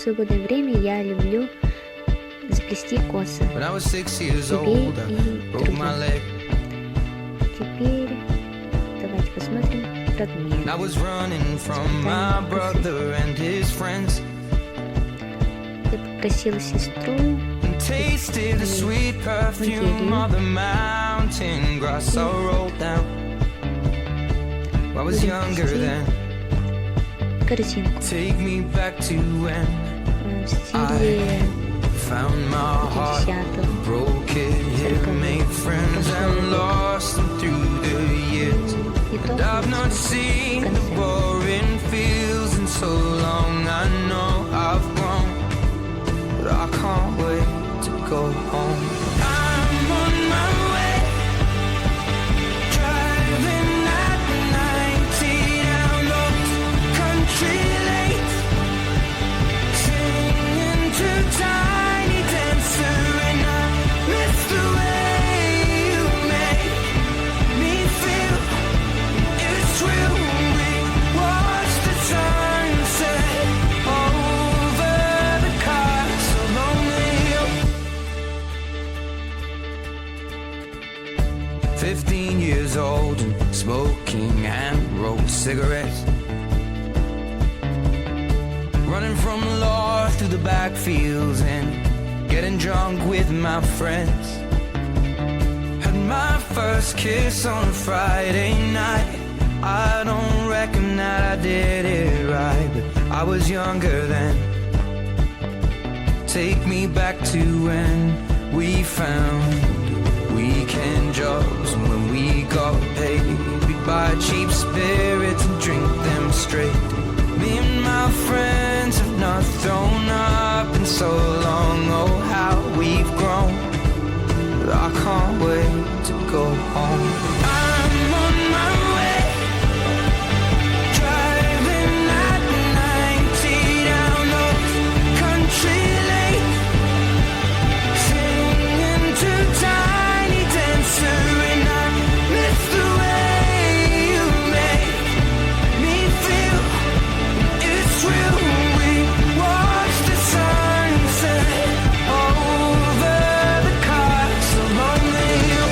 свободное время я люблю заплести косы себе и другим. Теперь давайте посмотрим фрагмент. Я попросила сестру корзинку в стиле 15 years old and smoking hand-rolled cigarettes, running from the law through the backfields and getting drunk with my friends. Had my first kiss on a Friday night. I don't reckon that I did it right, but I was younger then. Take me back to when we found weekend jobs, and when we got paid, we'd buy cheap spirits and drink them straight. Me and my friends have not thrown up in so long. Oh, how we've grown, but I can't wait to go home. I'm on my way, driving at 90 down those country lanes, singing to Tiny Dancer, and I miss the way you make me feel. It's real. We watch the sunset over the castle on the hill,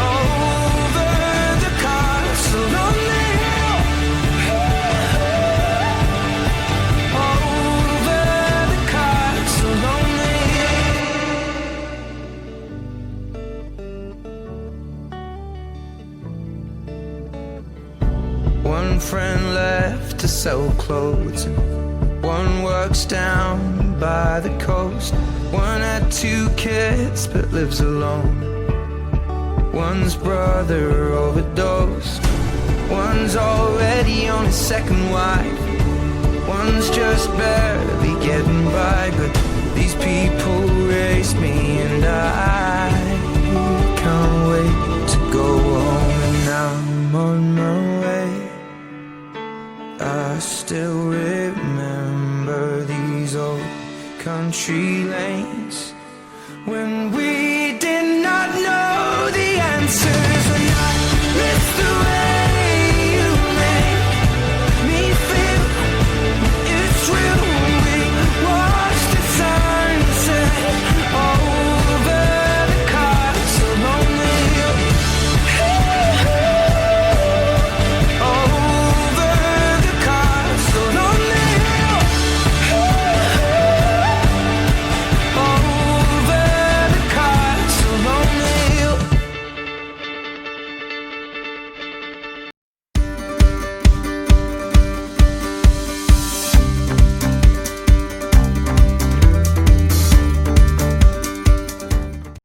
over the castle on the hill, over the castle on the hill. One friend left to sell clothes, and one works down by the coast. One had 2 kids but lives alone. One's brother overdosed. One's already on his second wife. One's just barely getting by, but these people raised me, and I can't wait to go home. And I'm on my way. I still remember these old country lanes when we